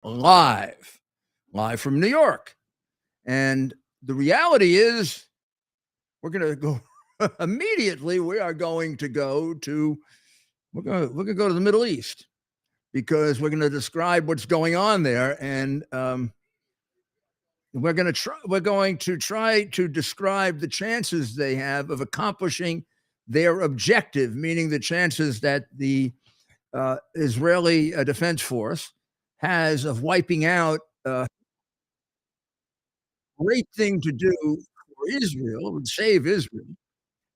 live, live from New York. And the reality is, we're going to go immediately. We are going to go to we're going to go to the Middle East because we're going to describe what's going on there, and we're going to try to describe the chances they have of accomplishing their objective, meaning the chances that the Israeli Defense Force has of wiping out great thing to do for Israel. It would save Israel.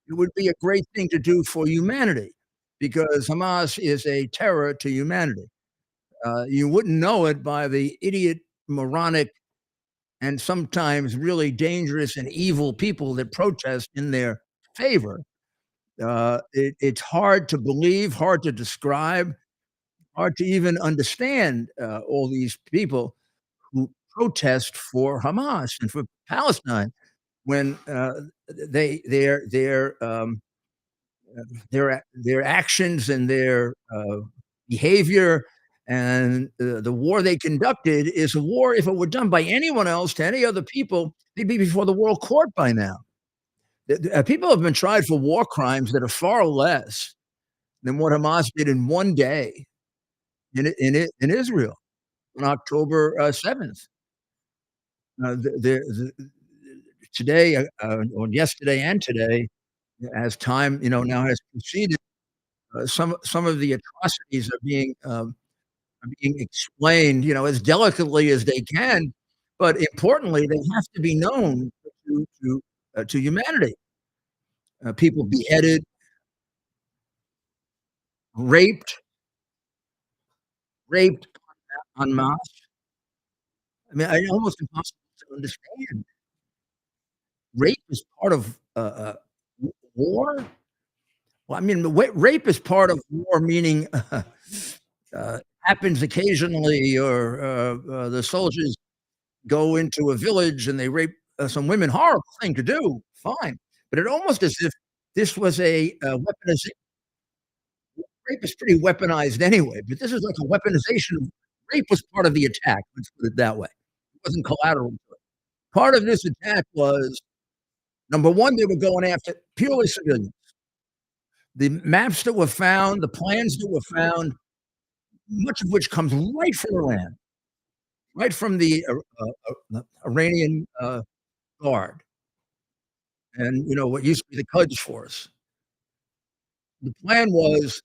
It would be a great thing to do for humanity because Hamas is a terror to humanity. You wouldn't know it by the idiot, moronic, and sometimes really dangerous and evil people that protest in their favor. It's hard to believe, hard to describe, hard to even understand all these people who protest for Hamas and for Palestine when their actions and their behavior and the war they conducted is a war. If it were done by anyone else to any other people, they'd be before the World Court by now. People have been tried for war crimes that are far less than what Hamas did in one day in Israel on October 7th. Today, or yesterday and today, as time, now has proceeded, some of the atrocities are being explained, as delicately as they can, but importantly, they have to be known to humanity. People beheaded, raped, raped en masse. I mean, almost impossible to understand. Rape is part of war. Well, I mean, rape is part of war, meaning happens occasionally, or the soldiers go into a village and they rape some women. Horrible thing to do. Fine, but it almost as if this was a weaponization. Rape is pretty weaponized anyway, but this is like a weaponization. Rape was part of the attack. Let's put it that way. It wasn't collateral. Part of this attack was number one, they were going after purely civilians. The maps that were found, the plans that were found, much of which comes right from Iran, right from the Iranian Guard, and what used to be the Quds Force. The plan was,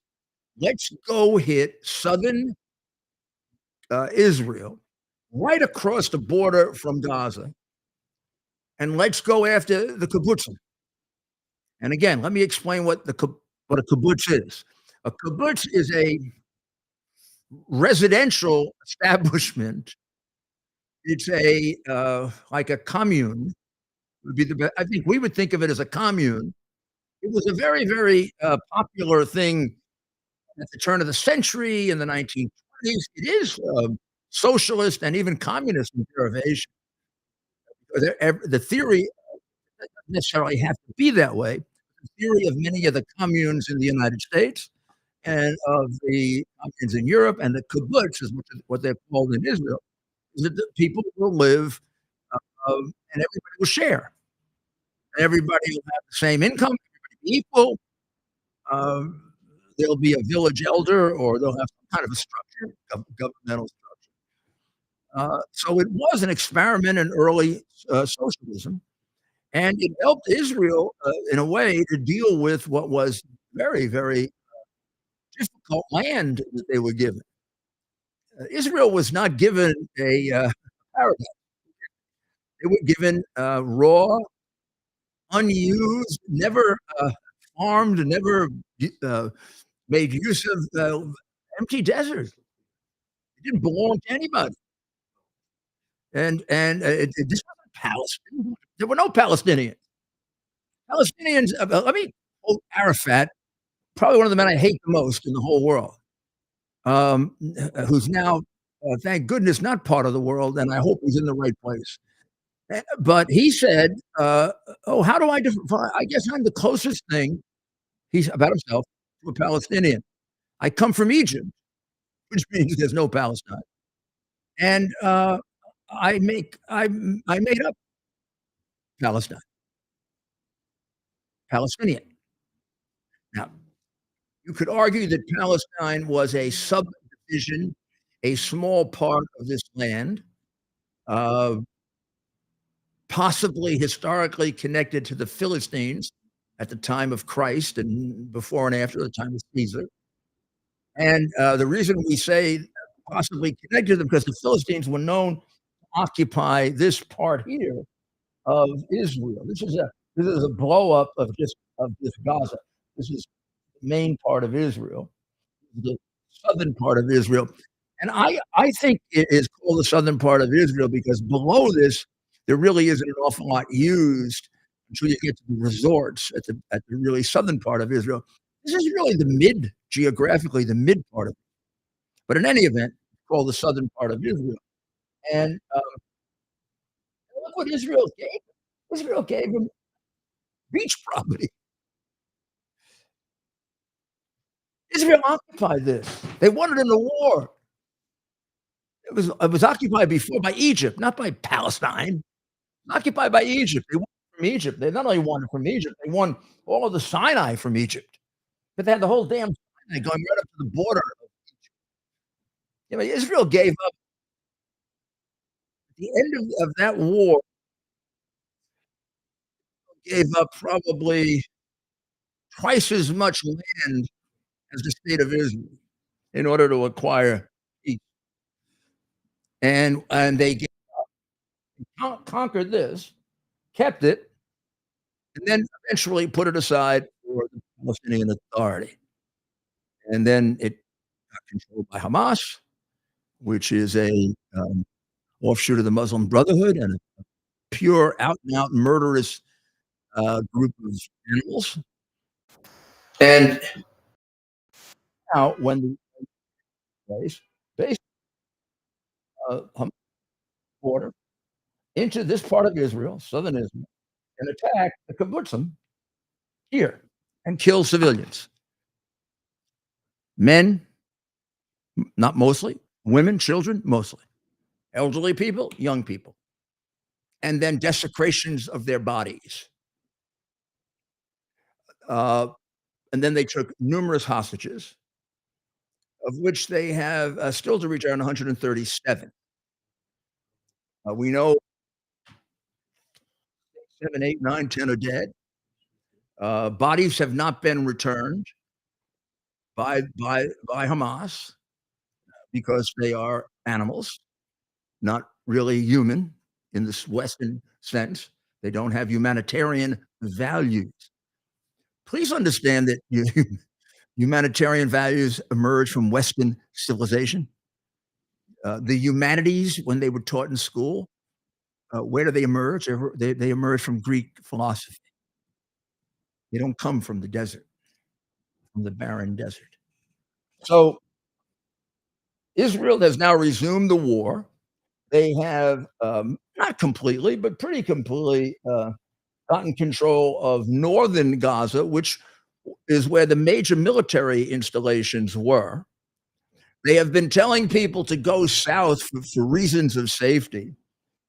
let's go hit southern Israel, right across the border from Gaza, and let's go after the kibbutzim. And again, let me explain what a kibbutz is. A kibbutz is a residential establishment. It's like a commune. Would be I think we would think of it as a commune. It was a very, very popular thing at the turn of the century in the 1920s. It is socialist and even communist in derivation. The theory doesn't necessarily have to be that way. The theory of many of the communes in the United States and of the communes in Europe and the kibbutz is what they're called in Israel, is that the people will live and everybody will share. Everybody will have the same income, everybody be equal. There'll be a village elder, or they'll have some kind of a structure, governmental structure. So it was an experiment in early socialism, and it helped Israel in a way to deal with what was very, very difficult land that they were given. Israel was not given a paradise. They were given raw, unused, never farmed, never uh, made use of empty deserts. It didn't belong to anybody. And this wasn't Palestine. There were no Palestinians. Palestinians. Let me quote Arafat, probably one of the men I hate the most in the whole world, who's now, thank goodness, not part of the world, and I hope he's in the right place. But he said, "Oh, how do I define? I guess I'm the closest thing." He's about himself to a Palestinian. I come from Egypt, which means there's no Palestine. and, I made up Palestine, Palestinian. Now, you could argue that Palestine was a subdivision, a small part of this land, uh, possibly historically connected to the Philistines at the time of Christ and before and after the time of Caesar. And, the reason we say possibly connected to them because the Philistines were known to occupy this part here of Israel. This is a blow up of this Gaza. This is the main part of Israel, the southern part of Israel. And I think it is called the southern part of Israel because below this, there really isn't an awful lot used until you get to the resorts at the really southern part of Israel. This is really geographically, the mid part of it. But in any event, it's called the southern part of Israel. And, look what Israel gave. Israel gave them beach property. Israel occupied this. They won it in the war. It was occupied before by Egypt, not by Palestine. Occupied by Egypt. They won it from Egypt. They not only won it from Egypt, they won all of the Sinai from Egypt. But they had the whole damn Sinai going right up to the border. You know, Israel gave up at the end of that war, gave up probably twice as much land as the state of Israel in order to acquire peace. And they conquered this, kept it, and then eventually put it aside for the Palestinian Authority. And then it got controlled by Hamas, which is a, offshoot of the Muslim Brotherhood and a pure out and out murderous, group of animals. And now when the place based, Hamas border into this part of Israel, southern Israel, and attack the kibbutzim here and kill civilians. Men, not mostly, women, children, mostly, elderly people, young people, and then desecrations of their bodies. Uh, and then they took numerous hostages, of which they have still to return 137. We know 7, 8, 9, 10 are dead. Bodies have not been returned by Hamas because they are animals, not really human in this Western sense. They don't have humanitarian values. Please understand that humanitarian values emerge from Western civilization. The humanities, when they were taught in school, where do they emerge? They emerge from Greek philosophy. They don't come from the desert, from the barren desert. So Israel has now resumed the war. They have not completely, but pretty completely gotten control of northern Gaza, which is where the major military installations were. They have been telling people to go south for reasons of safety.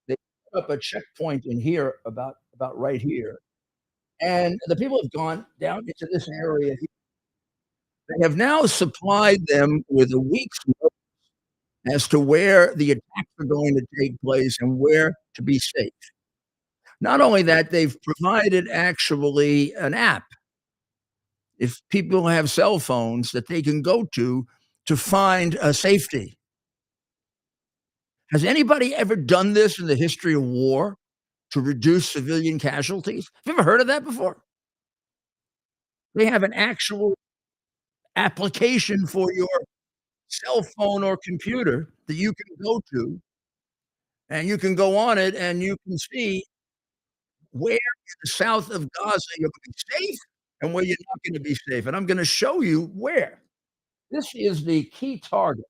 They put up a checkpoint in here about right here, and the people have gone down into this area. They have now supplied them with a week's notice as to where the attacks are going to take place and where to be safe. Not only that, they've provided actually an app, if people have cell phones, that they can go to find, safety. Has anybody ever done this in the history of war to reduce civilian casualties? Have you ever heard of that before? They have an actual application for your cell phone or computer that you can go to, and you can go on it, and you can see where in the south of Gaza you're gonna be safe and where you're not gonna be safe, and I'm gonna show you where. This is the key target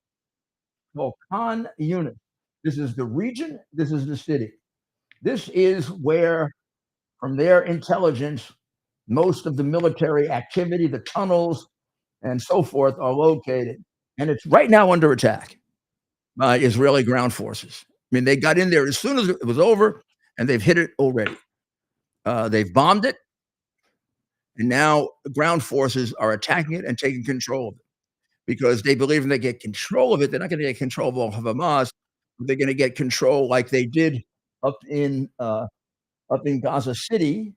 called Khan Yunis. This is the region, this is the city. This is where, from their intelligence, most of the military activity, the tunnels, and so forth are located, and it's right now under attack. by Israeli ground forces. I mean, they got in there as soon as it was over, and they've hit it already. They've bombed it, and now the ground forces are attacking it and taking control of it because they believe when they get control of it, they're not gonna get control of all of Hamas. They're gonna get control like they did up in, uh, up in Gaza City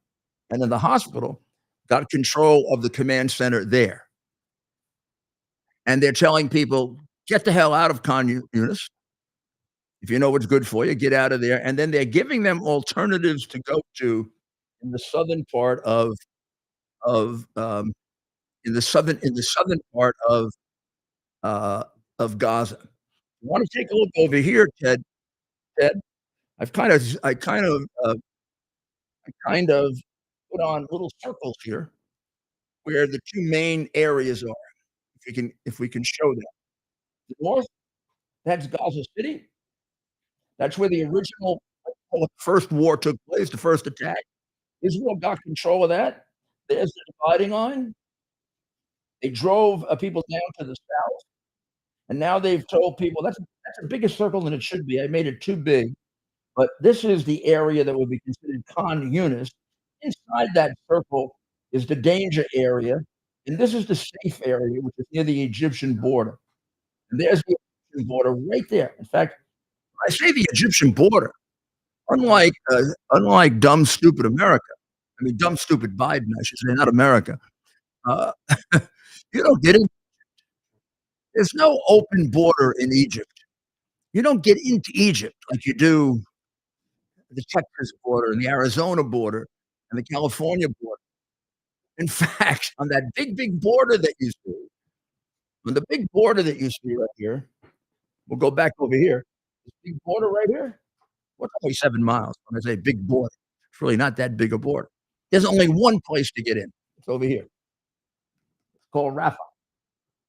and in the hospital, got control of the command center there. And they're telling people, "Get the hell out of Khan Yunis. If you know what's good for you, get out of there." And then they're giving them alternatives to go to in the southern part of, in the southern part uh, of Gaza. You wanna take a look over here, Ted? I kind of put on little circles here where the 2 main areas are, if we can show that. The north, that's Gaza City. That's where the original first war took place, the first attack. Israel got control of that. There's the dividing line. They drove, people down to the south, and now they've told people that's a bigger circle than it should be. I made it too big, but this is the area that would be considered Khan Yunis. Inside that circle is the danger area, and this is the safe area, which is near the Egyptian border. And there's the Egyptian border right there. In fact, I say the Egyptian border, unlike dumb, stupid America, I mean, dumb, stupid Biden, I should say, not America, uh, you don't get in there's no open border in Egypt. You don't get into Egypt like you do the Texas border and the Arizona border and the California border. In fact, on that big, big border that you see, on the big border that you see right here, we'll go back over here. This big border right here, what's only 7 miles? When I say big border, it's really not that big a border. There's only one place to get in. It's over here. It's called Rafah,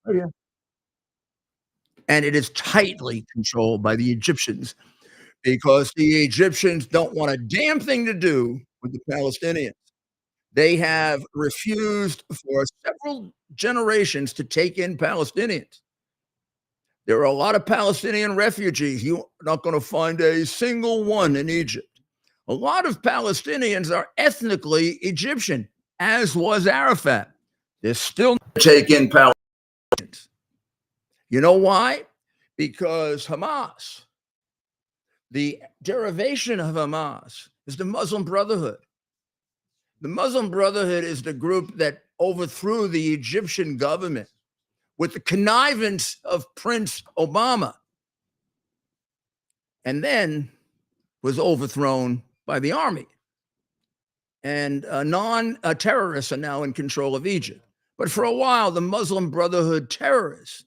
right here. And it is tightly controlled by the Egyptians because the Egyptians don't want a damn thing to do with the Palestinians. They have refused for several generations to take in Palestinians. There are a lot of Palestinian refugees. You're not going to find a single one in Egypt. A lot of Palestinians are ethnically Egyptian, as was Arafat. They're still taking Palestinians. You know why? Because Hamas, the derivation of Hamas, is the Muslim Brotherhood. The Muslim Brotherhood is the group that overthrew the Egyptian government with the connivance of Prince Obama, and then was overthrown by the army. And non-terrorists are now in control of Egypt. But for a while, the Muslim Brotherhood terrorists,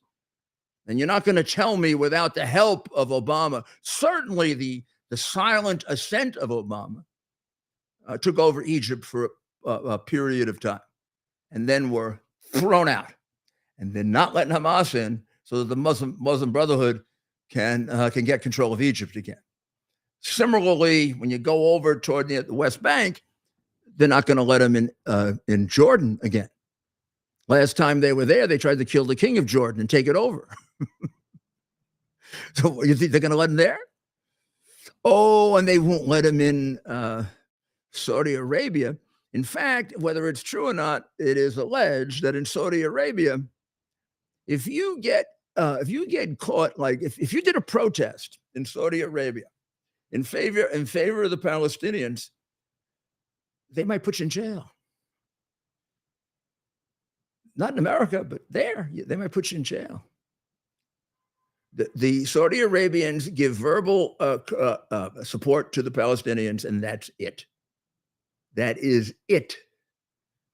and you're not going to tell me without the help of Obama, certainly the silent assent of Obama, took over Egypt for a period of time, and then were thrown out, and then not letting Hamas in, so that the Muslim Brotherhood can get control of Egypt again. Similarly, when you go over toward the West Bank, they're not going to let them in Jordan again. Last time they were there, they tried to kill the king of Jordan and take it over. So you think they're going to let him there? Oh, and they won't let him in Saudi Arabia. In fact, whether it's true or not, it is alleged that in Saudi Arabia, if you get caught, like if you did a protest in Saudi Arabia in favor of the Palestinians, they might put you in jail. Not in America, but there, they might put you in jail. The Saudi Arabians give verbal support to the Palestinians, and that's it. That is it.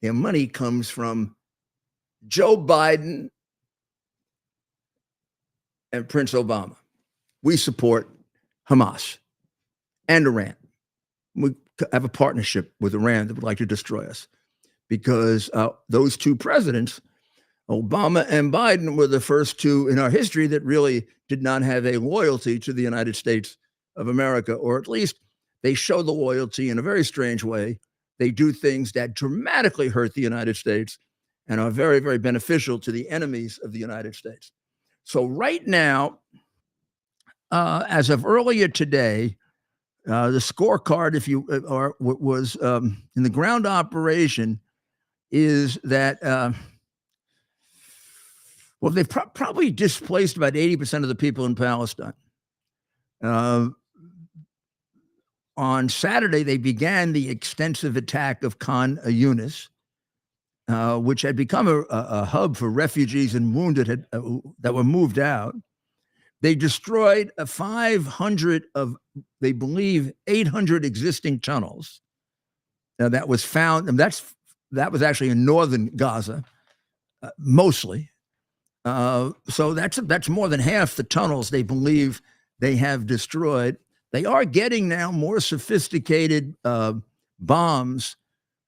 Their money comes from Joe Biden and Prince Obama. We support Hamas and Iran. We have a partnership with Iran that would like to destroy us because those two presidents, Obama and Biden, were the first two in our history that really did not have a loyalty to the United States of America, or at least they show the loyalty in a very strange way. They do things that dramatically hurt the United States and are very, very beneficial to the enemies of the United States. So right now, as of earlier today, the scorecard, if you or was in the ground operation, is that well, they've probably displaced about 80% of the people in Palestine. Uh, on Saturday, they began the extensive attack of Khan Yunis, which had become a hub for refugees and wounded that were moved out. They destroyed 500 of, they believe, 800 existing tunnels. Now that was found, and that was actually in northern Gaza, mostly. So that's more than half the tunnels they believe they have destroyed. They are getting now more sophisticated bombs,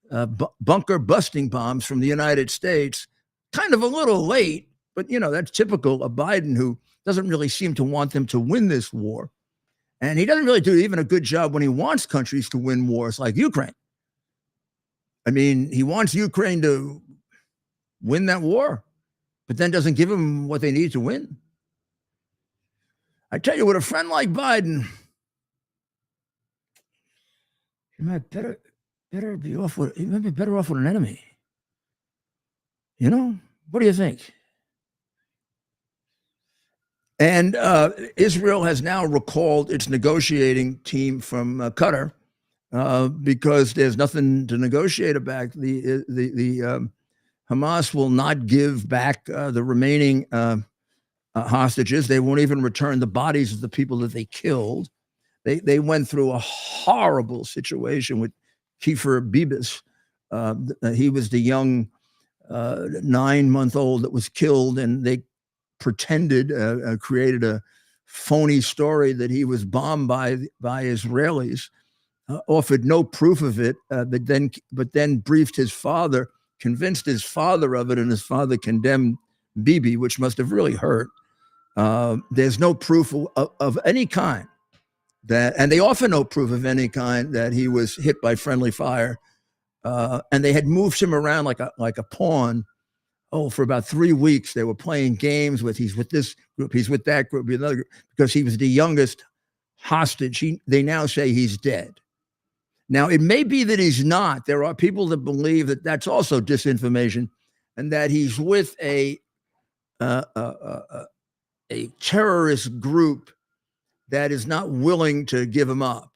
bunker busting bombs from the United States. Kind of a little late, but that's typical of Biden, who doesn't really seem to want them to win this war. And he doesn't really do even a good job when he wants countries to win wars like Ukraine. I mean, he wants Ukraine to win that war, but then doesn't give them what they need to win. I tell you, with a friend like Biden, you might better be off with, you might be better off with an enemy. What do you think? And Israel has now recalled its negotiating team from Qatar because there's nothing to negotiate about. The Hamas will not give back the remaining hostages. They won't even return the bodies of the people that they killed. They went through a horrible situation with Kiefer Bibas. He was the young 9-month-old that was killed, and they pretended, created a phony story that he was bombed by Israelis, offered no proof of it, but then briefed his father, convinced his father of it, and his father condemned Bibi, which must have really hurt. There's no proof of any kind and they offer no proof of any kind that he was hit by friendly fire. And they had moved him around like a pawn. For about 3 weeks, they were playing games he's with this group, he's with that group, another group, because he was the youngest hostage. They now say he's dead. Now, it may be that he's not. There are people that believe that that's also disinformation, and that he's with a terrorist group that is not willing to give him up.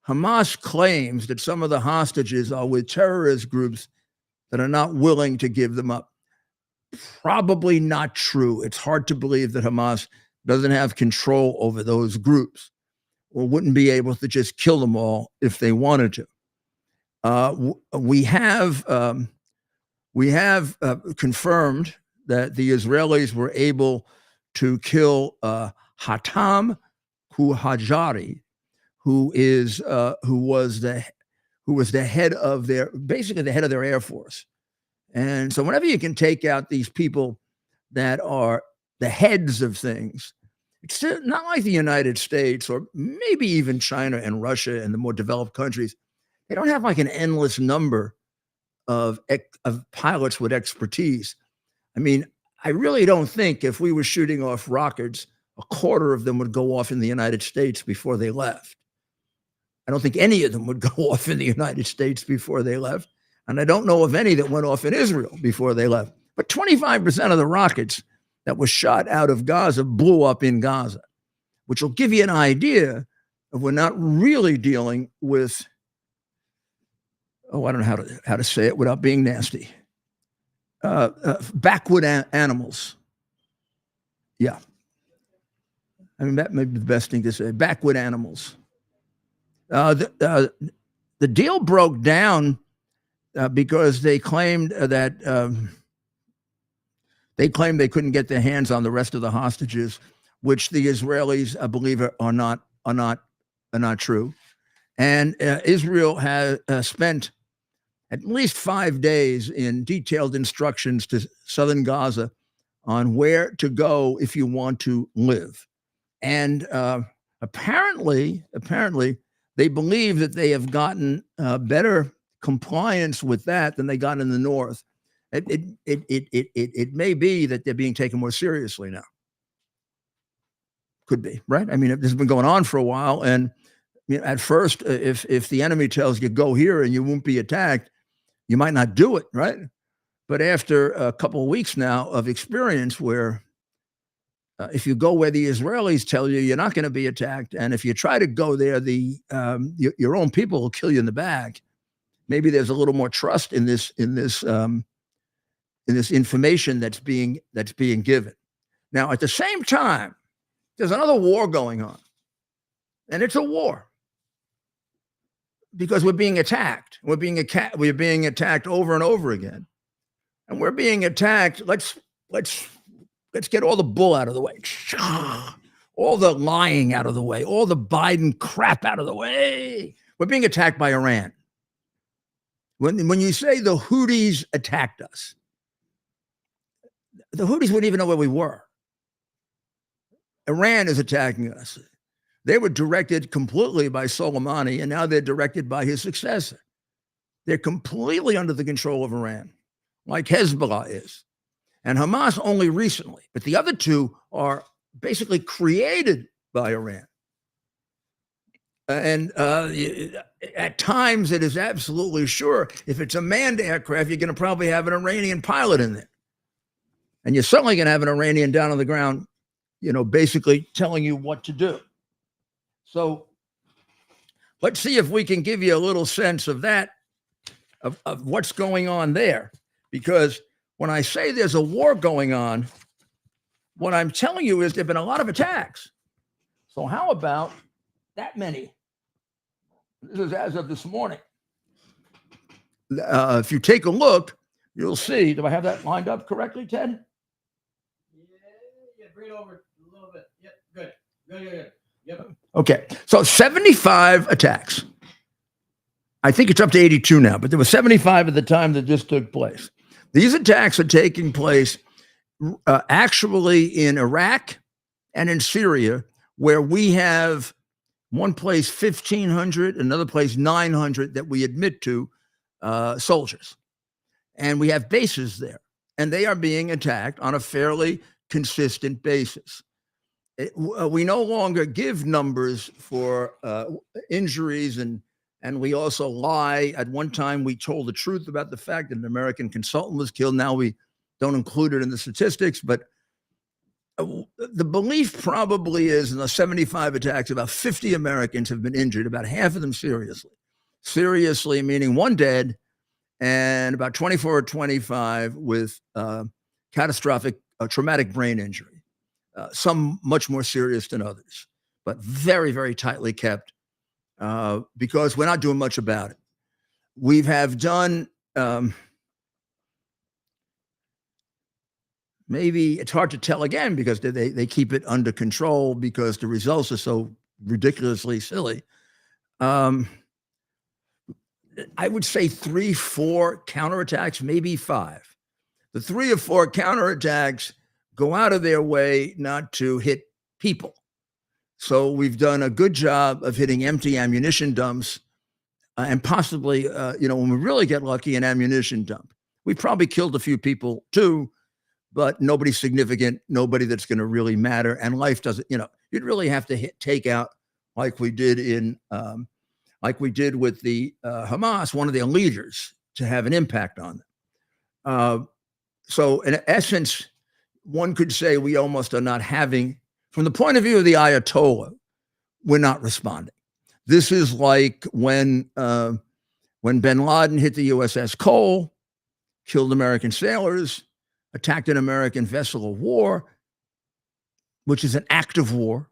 Hamas claims that some of the hostages are with terrorist groups that are not willing to give them up. Probably not true. It's hard to believe that Hamas doesn't have control over those groups, or wouldn't be able to just kill them all if they wanted to. We have confirmed that the Israelis were able to kill Hatam Hajari, who was the head of their Air Force. And so whenever you can take out these people that are the heads of things, it's not like the United States or maybe even China and Russia and the more developed countries. They don't have like an endless number of pilots with expertise. I mean, I really don't think if we were shooting off rockets, a quarter of them would go off in the United States before they left. I don't think any of them would go off in the United States before they left. And I don't know of any that went off in Israel before they left. But 25% of the rockets that were shot out of Gaza blew up in Gaza, which will give you an idea of we're not really dealing with, I don't know how to say it without being nasty. Backward animals. Yeah. I mean, that may be the best thing to say. Backward animals. The deal broke down because they claimed that they couldn't get their hands on the rest of the hostages, which the Israelis, I believe, are not true. And Israel has spent at least 5 days in detailed instructions to southern Gaza on where to go if you want to live. And apparently, they believe that they have gotten better compliance with that than they got in the north. It may be that they're being taken more seriously now. Could be, right? I mean, this has been going on for a while, and at first, if the enemy tells you go here and you won't be attacked, you might not do it, right? But after a couple of weeks now of experience, where if you go where the Israelis tell you you're not going to be attacked, and if you try to go there, your own people will kill you in the back. Maybe there's a little more trust in this information that's being given. Now, at the same time, there's another war going on, and it's a war because we're being attacked. We're being attacked over and over again, and we're being attacked. Let's get all the bull out of the way, all the lying out of the way, all the Biden crap out of the way. We're being attacked by Iran. When you say the Houthis attacked us, the Houthis wouldn't even know where we were. Iran is attacking us. They were directed completely by Soleimani, and now they're directed by his successor. They're completely under the control of Iran, like Hezbollah is. And Hamas only recently, but the other two are basically created by Iran. And at times, it is absolutely sure if it's a manned aircraft, you're going to probably have an Iranian pilot in there. And you're certainly going to have an Iranian down on the ground, basically telling you what to do. So let's see if we can give you a little sense of that, of what's going on there. Because when I say there's a war going on, what I'm telling you is there have been a lot of attacks. So how about that many? This is as of this morning. If you take a look, you'll see. Do I have that lined up correctly, Ted? Yeah, bring it over a little bit. Yep, good. Yep. Okay, so 75 attacks. I think it's up to 82 now, but there were 75 at the time that this took place. These attacks are taking place actually in Iraq and in Syria, where we have one place 1,500, another place 900 that we admit to soldiers. And we have bases there, and they are being attacked on a fairly consistent basis. We no longer give numbers for injuries, and we also lie. At one time, we told the truth about the fact that an American consultant was killed. Now we don't include it in the statistics, but the belief probably is in the 75 attacks, about 50 Americans have been injured, about half of them seriously. Seriously, meaning one dead, and about 24 or 25 with catastrophic traumatic brain injury. Some much more serious than others, but very, very tightly kept because we're not doing much about it. We have done, maybe it's hard to tell again because they keep it under control because the results are so ridiculously silly. I would say 3-4 counterattacks, maybe 5. The 3 or 4 counterattacks go out of their way not to hit people. So we've done a good job of hitting empty ammunition dumps and possibly, when we really get lucky, an ammunition dump. We probably killed a few people too, but nobody significant, nobody that's going to really matter. And life doesn't, you'd really have to take out like we did with the Hamas, one of their leaders, to have an impact on them. So in essence, one could say we almost are not having, from the point of view of the Ayatollah, we're not responding. This is like when bin Laden hit the USS Cole, killed American sailors, attacked an American vessel of war, which is an act of war.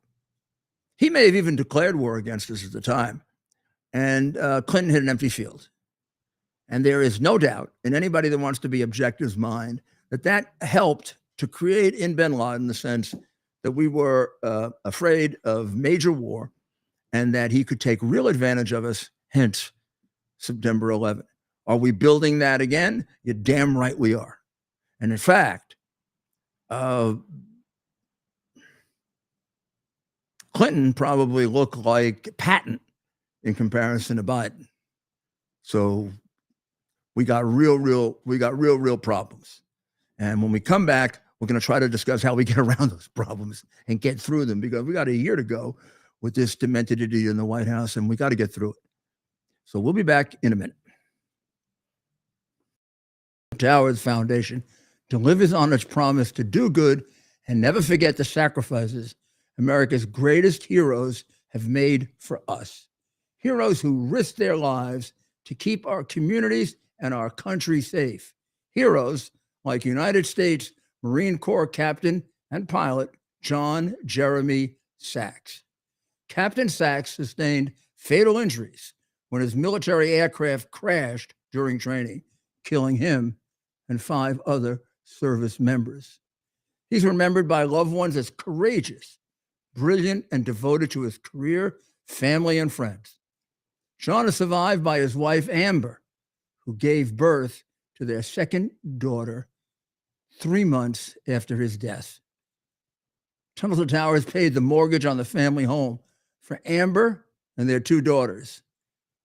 He may have even declared war against us at the time. And Clinton hit an empty field. And there is no doubt in anybody that wants to be objective's mind that helped to create in bin Laden the sense that we were afraid of major war and that he could take real advantage of us, hence September 11th. Are we building that again? You're damn right we are. And in fact, Clinton probably looked like Patton in comparison to Biden. So we got real problems. And when we come back, we're going to try to discuss how we get around those problems and get through them, because we got a year to go with this demented idiot in the White House, and we got to get through it. So we'll be back in a minute. Towers Foundation delivers on its promise to do good and never forget the sacrifices America's greatest heroes have made for us. Heroes who risked their lives to keep our communities and our country safe. Heroes like United States Marine Corps Captain and pilot John Jeremy Sachs. Captain Sachs sustained fatal injuries when his military aircraft crashed during training, killing him and 5 other service members. He's remembered by loved ones as courageous, brilliant, and devoted to his career, family, and friends. John is survived by his wife, Amber, who gave birth to their second daughter 3 months after his death. Tunnel to Towers paid the mortgage on the family home for Amber and their 2 daughters.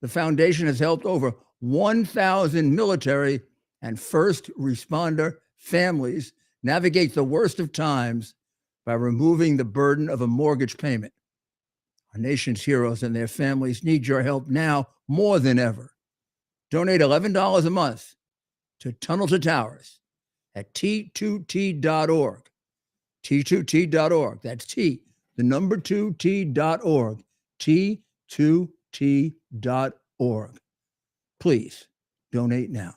The foundation has helped over 1,000 military and first responder families navigate the worst of times by removing the burden of a mortgage payment. Our nation's heroes and their families need your help now more than ever. Donate $11 a month to Tunnel to Towers at T2T.org. T2T.org. That's T, the number 2T.org. T2T.org. Please donate now.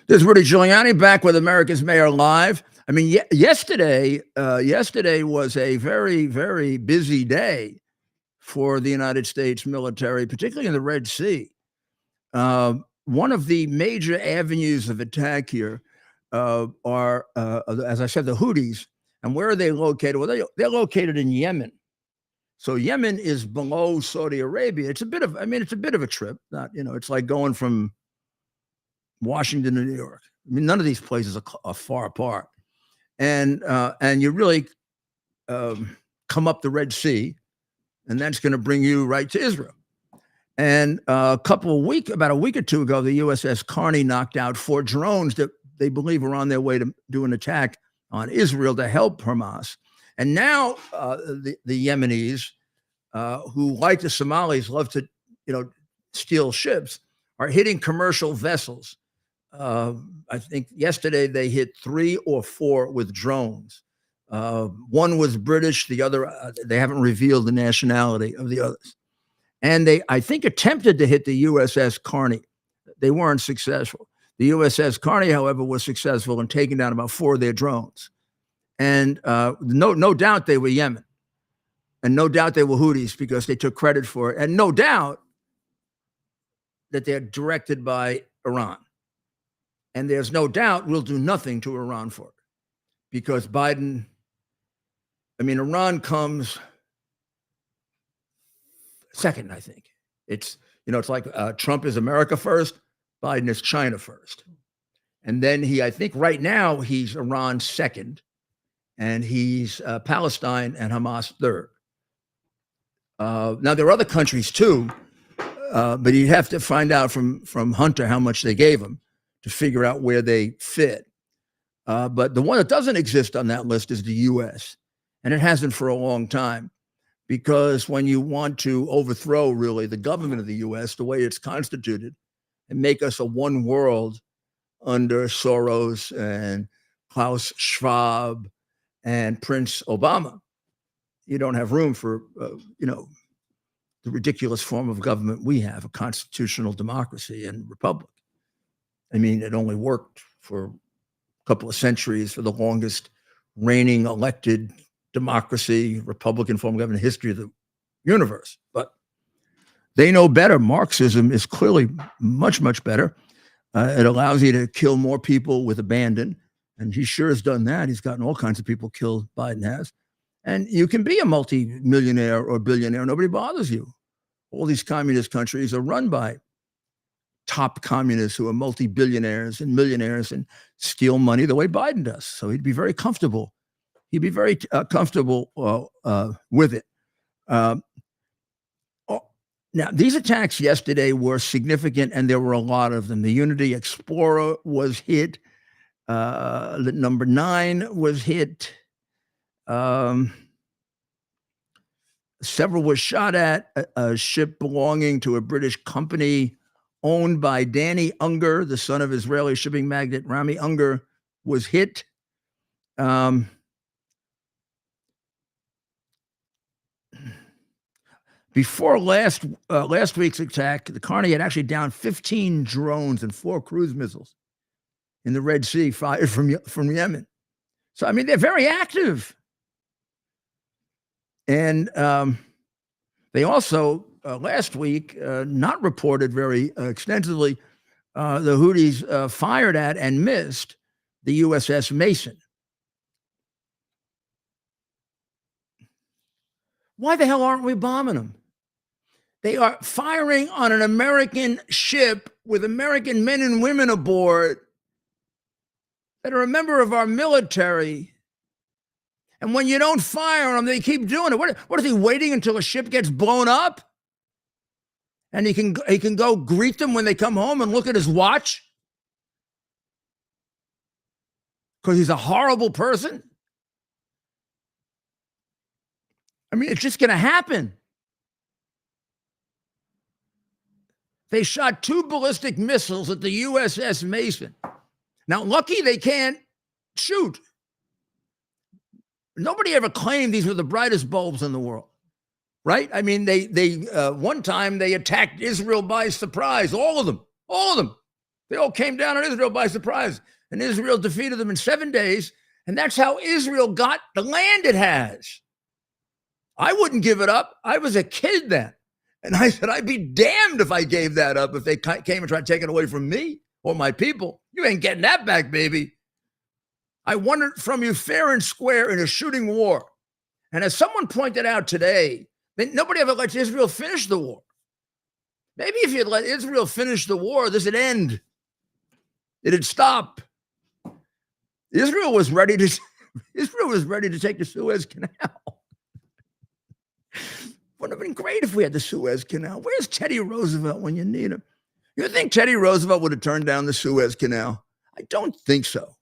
This is Rudy Giuliani back with America's Mayor Live. I mean, yesterday was a very, very busy day for the United States military, particularly in the Red Sea. One of the major avenues of attack here are, as I said, the Houthis. And where are they located? Well, they're located in Yemen. So Yemen is below Saudi Arabia. It's a bit of a trip. Not, it's like going from Washington to New York. I mean, none of these places are far apart. And you really come up the Red Sea, and that's going to bring you right to Israel. And about a week or two ago, the USS Carney knocked out 4 drones that they believe were on their way to do an attack on Israel to help Hamas. And now the Yemenis, who, like the Somalis, love to steal ships, are hitting commercial vessels. I think yesterday they hit 3 or 4 with drones. One was British, the other, they haven't revealed the nationality of the others. And they, I think, attempted to hit the USS Carney. They weren't successful. The USS Carney, however, was successful in taking down about 4 of their drones. And no doubt they were Yemen. And no doubt they were Houthis, because they took credit for it. And no doubt that they're directed by Iran. And there's no doubt we'll do nothing to Iran for it, because Iran comes second, I think. It's like Trump is America first, Biden is China first. And then I think right now he's Iran second, and he's Palestine and Hamas third. Now there are other countries too, but you'd have to find out from Hunter how much they gave him to figure out where they fit. But the one that doesn't exist on that list is the U.S., and it hasn't for a long time, because when you want to overthrow really the government of the U.S., the way it's constituted, and make us a one world under Soros and Klaus Schwab and Prince Obama, you don't have room for, the ridiculous form of government we have, a constitutional democracy and republic. I mean, it only worked for a couple of centuries for the longest reigning elected democracy, Republican form of government in the history of the universe. But they know better. Marxism is clearly much, much better. It allows you to kill more people with abandon. And he sure has done that. He's gotten all kinds of people killed, Biden has. And you can be a multi-millionaire or billionaire. Nobody bothers you. All these communist countries are run by top communists who are multi-billionaires and millionaires and steal money the way Biden does. So he'd be very comfortable. He'd be very comfortable with it. Now, these attacks yesterday were significant, and there were a lot of them. The Unity Explorer was hit. Number 9 was hit. Several were shot at. A ship belonging to a British company owned by Danny Unger, the son of Israeli shipping magnate Rami Unger, was hit. Before last week's attack, the Carney had actually downed 15 drones and 4 cruise missiles in the Red Sea fired from Yemen. So, I mean, they're very active. And they also, last week, not reported very extensively, the Houthis fired at and missed the USS Mason. Why the hell aren't we bombing them? They are firing on an American ship with American men and women aboard that are a member of our military. And when you don't fire on them, they keep doing it. What is he waiting until a ship gets blown up? And he can go greet them when they come home and look at his watch? Because he's a horrible person? I mean, it's just going to happen. They shot 2 ballistic missiles at the USS Mason. Now, lucky they can't shoot. Nobody ever claimed these were the brightest bulbs in the world, right? I mean, they one time they attacked Israel by surprise. All of them. They all came down on Israel by surprise. And Israel defeated them in 7 days. And that's how Israel got the land it has. I wouldn't give it up. I was a kid then. And I said, I'd be damned if I gave that up, if they came and tried to take it away from me or my people. You ain't getting that back, baby. I won it from you fair and square in a shooting war. And as someone pointed out today, nobody ever lets Israel finish the war. Maybe if you'd let Israel finish the war, this would end. It'd stop. Israel was ready to take the Suez Canal. Would have been great if we had the Suez Canal. Where's Teddy Roosevelt when you need him? You think Teddy Roosevelt would have turned down the Suez Canal? I don't think so.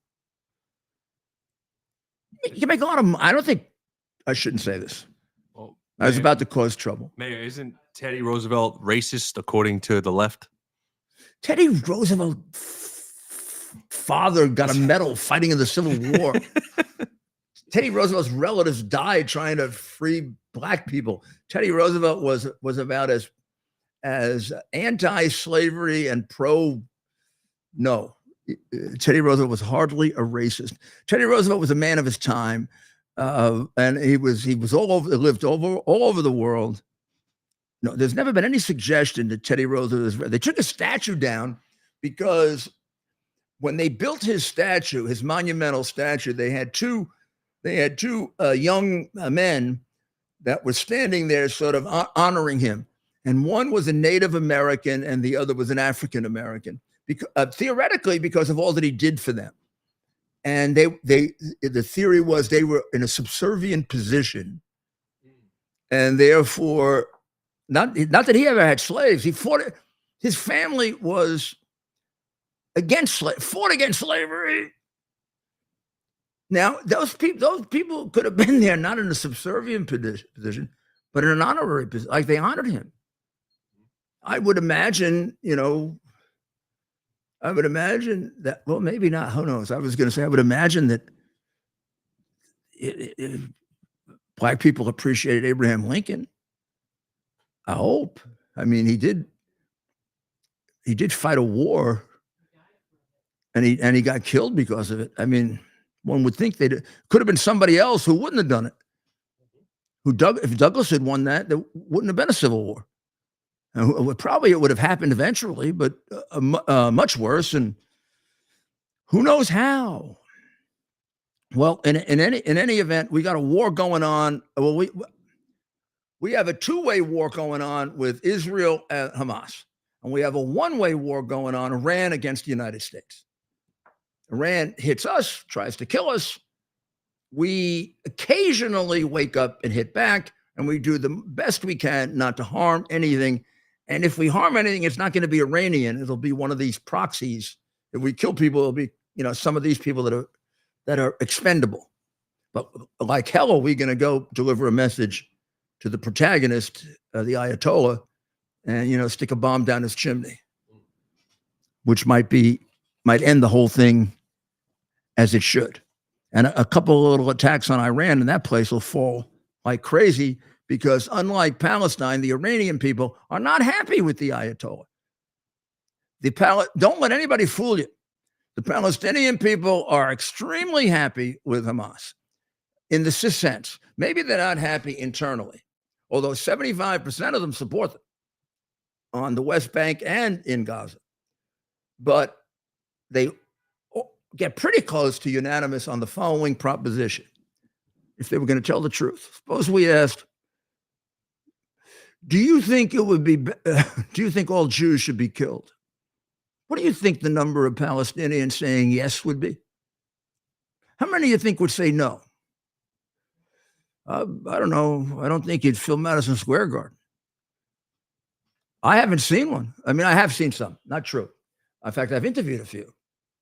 You can make a lot of. I don't think I shouldn't say this. Well, I was about to cause trouble. Mayor, isn't Teddy Roosevelt racist according to the left? Teddy Roosevelt's father got a medal fighting in the Civil War. Teddy Roosevelt's relatives died trying to free black people. Teddy Roosevelt was about as anti-slavery and no. Teddy Roosevelt was hardly a racist. Teddy Roosevelt was a man of his time, and he was all over. Lived all over the world. No, there's never been any suggestion that Teddy Roosevelt was. They took a statue down because when they built his statue, his monumental statue, they had two young men that were standing there, sort of honoring him, and one was a Native American, and the other was an African American. Theoretically, because of all that he did for them. And the theory was they were in a subservient position. And therefore, not that he ever had slaves, he fought it. His family was fought against slavery. Now, those people could have been there, not in a subservient position, but in an honorary position, like they honored him. I would imagine, that, well, maybe not. Who knows? I was going to say, I would imagine that black people appreciated Abraham Lincoln. I hope. I mean, he did fight a war, and he got killed because of it. I mean, one would think could have been somebody else who wouldn't have done it. If Douglas had won that, there wouldn't have been a civil war. And probably it would have happened eventually, but much worse. And who knows how? Well, in any event, we got a war going on. Well, we have a two-way war going on with Israel and Hamas, and we have a one-way war going on, Iran against the United States. Iran hits us, tries to kill us. We occasionally wake up and hit back, and we do the best we can not to harm anything. And if we harm anything, it's not going to be Iranian. It'll be one of these proxies. If we kill people, it'll be some of these people that are expendable. But like hell are we going to go deliver a message to the protagonist, the Ayatollah, and stick a bomb down his chimney, which might end the whole thing as it should. And a couple of little attacks on Iran and that place will fall like crazy, because unlike Palestine, the Iranian people are not happy with the Ayatollah. Don't let anybody fool you. The Palestinian people are extremely happy with Hamas in the sense. Maybe they're not happy internally, although 75% of them support them on the West Bank and in Gaza. But they get pretty close to unanimous on the following proposition. If they were going to tell the truth, suppose we asked, do you think all Jews should be killed? What do you think the number of Palestinians saying yes would be? How many do you think would say no? I don't know. I don't think you'd fill Madison Square Garden. I haven't seen one. I mean, I have seen some. Not true. In fact, I've interviewed a few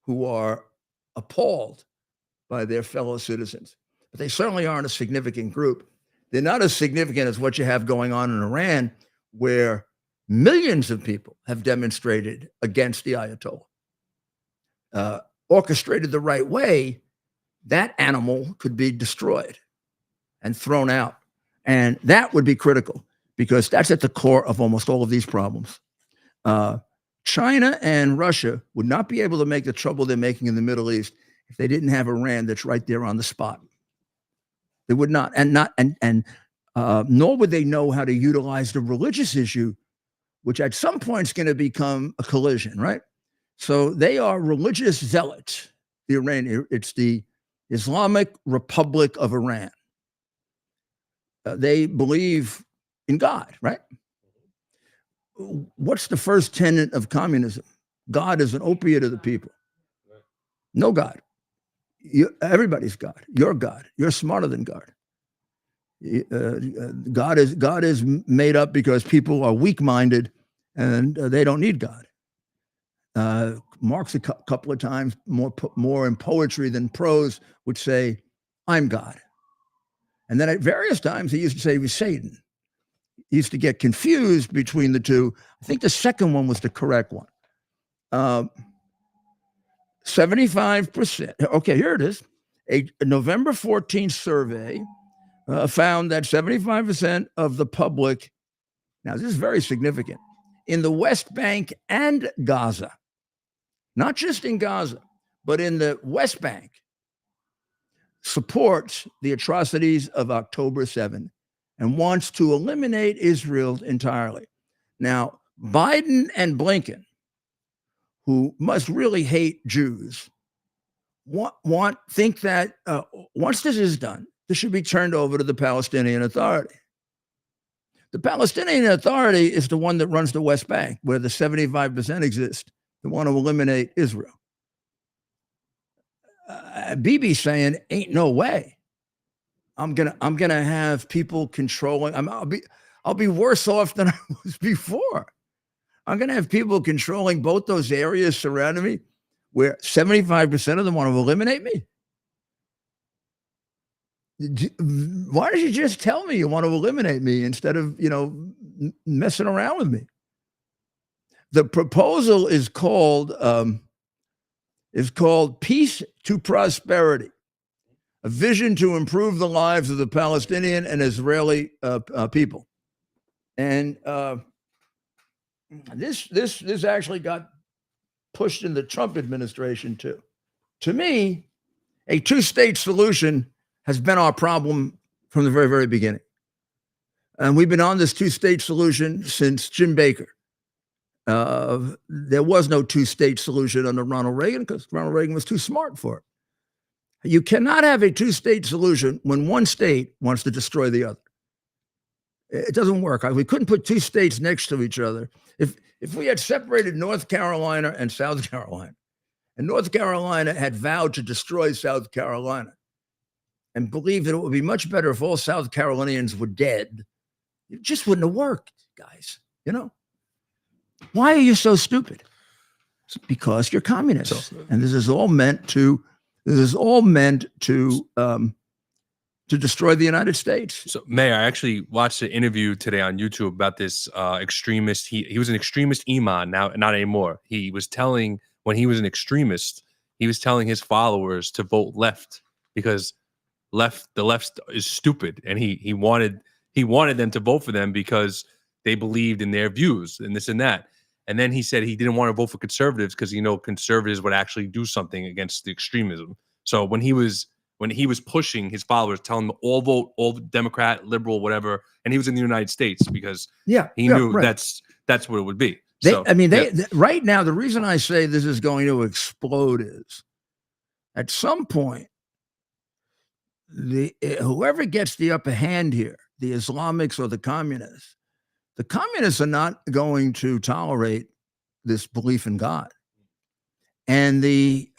who are appalled by their fellow citizens. But they certainly aren't a significant group. They're not as significant as what you have going on in Iran, where millions of people have demonstrated against the Ayatollah. Orchestrated the right way, that animal could be destroyed and thrown out. And that would be critical, because that's at the core of almost all of these problems. China and Russia would not be able to make the trouble they're making in the Middle East if they didn't have Iran that's right there on the spot. They would not, nor would they know how to utilize the religious issue, which at some point is going to become a collision, right? So they are religious zealots. It's the Islamic Republic of Iran. They believe in God, right? What's the first tenet of communism? God is an opiate of the people. No God. Everybody's God. You're God. You're smarter than God. God is made up because people are weak-minded and they don't need God. Marx a couple of times, more in poetry than prose, would say, "I'm God." And then at various times he used to say he was Satan. He used to get confused between the two. I think the second one was the correct one. 75%. Okay, here it is. A November 14th survey found that 75% of the public, now this is very significant, in the West Bank and Gaza, not just in Gaza, but in the West Bank, supports the atrocities of October 7 and wants to eliminate Israel entirely. Now, Biden and Blinken, who must really hate Jews, think that once this is done, this should be turned over to the Palestinian Authority. The Palestinian Authority is the one that runs the West Bank, where the 75% exist. They want to eliminate Israel. Bibi's saying, "Ain't no way. I'm gonna have people controlling. I'll be worse off than I was before. I'm gonna have people controlling both those areas surrounding me, where 75% of them want to eliminate me. Why don't you just tell me you want to eliminate me instead of messing around with me?" The proposal is called Peace to Prosperity, a vision to improve the lives of the Palestinian and Israeli people. And this actually got pushed in the Trump administration too. To me, a two-state solution has been our problem from the very, very beginning. And we've been on this two-state solution since Jim Baker. There was no two-state solution under Ronald Reagan because Ronald Reagan was too smart for it. You cannot have a two-state solution when one state wants to destroy the other. It doesn't work. We couldn't put two states next to each other. If we had separated North Carolina and South Carolina, and North Carolina had vowed to destroy South Carolina and believed that it would be much better if all South Carolinians were dead, it just wouldn't have worked, guys. Why are you so stupid? Because you're communists, and this is all meant to destroy the United States. So, Mayor, I actually watched an interview today on YouTube about this extremist. He was an extremist imam, now not anymore. He was telling, when he was an extremist, he was telling his followers to vote left because the left is stupid, and he wanted them to vote for them because they believed in their views and this and that. And then he said he didn't want to vote for conservatives because conservatives would actually do something against the extremism. So when he was pushing his followers, telling them all vote, all Democrat, liberal, whatever, and he was in the United States because he knew right. that's what it would be. Right now, the reason I say this is going to explode is at some point, whoever gets the upper hand here, the Islamics or the communists are not going to tolerate this belief in God, and the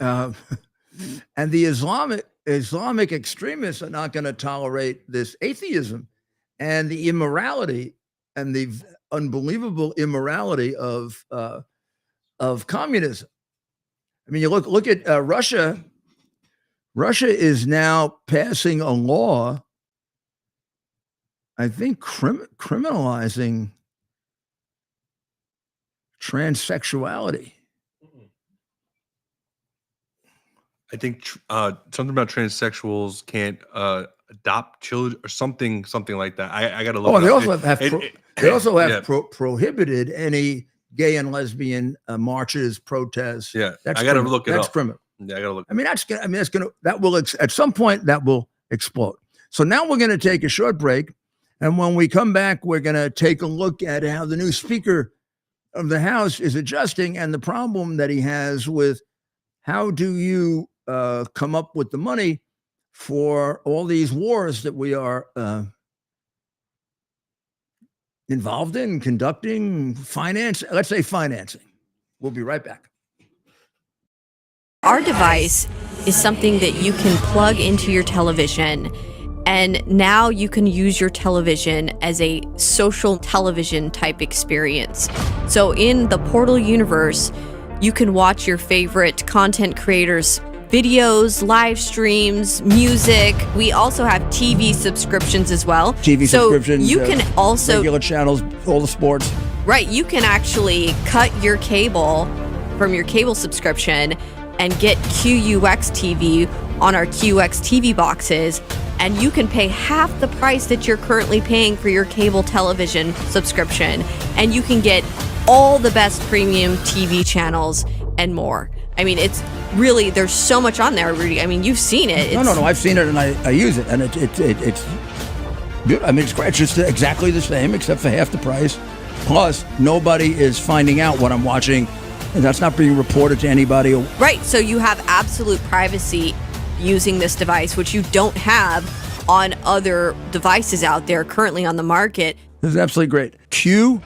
Islamic extremists are not going to tolerate this atheism and the immorality and the unbelievable immorality of communism. I mean, you look at Russia. Russia is now passing a law, I think, criminalizing transsexuality. I think something about transsexuals can't adopt children or something like that. I got to look. Oh, they also have prohibited any gay and lesbian marches, protests. Yeah, I got to look it up. That's criminal. Yeah, I got to look. I mean, that will at some point that will explode. So now we're going to take a short break, and when we come back, we're going to take a look at how the new Speaker of the House is adjusting and the problem that he has with how do you come up with the money for all these wars that we are involved in, conducting, financing. We'll be right back. Our device is something that you can plug into your television, and now you can use your television as a social television type experience. So in the Portal universe, you can watch your favorite content creators' videos, live streams, music. We also have TV subscriptions as well. Subscriptions. You can also regular channels, all the sports. Right. You can actually cut your cable from your cable subscription and get QUX TV on our QX TV boxes, and you can pay half the price that you're currently paying for your cable television subscription, and you can get all the best premium TV channels and more. I mean, it's really, there's so much on there, Rudy. I mean, you've seen it. No, I've seen it and I use it, and it's beautiful. I mean, it's just exactly the same except for half the price. Plus, nobody is finding out what I'm watching, and that's not being reported to anybody. Right, so you have absolute privacy using this device, which you don't have on other devices out there currently on the market. This is absolutely great. QUX.TV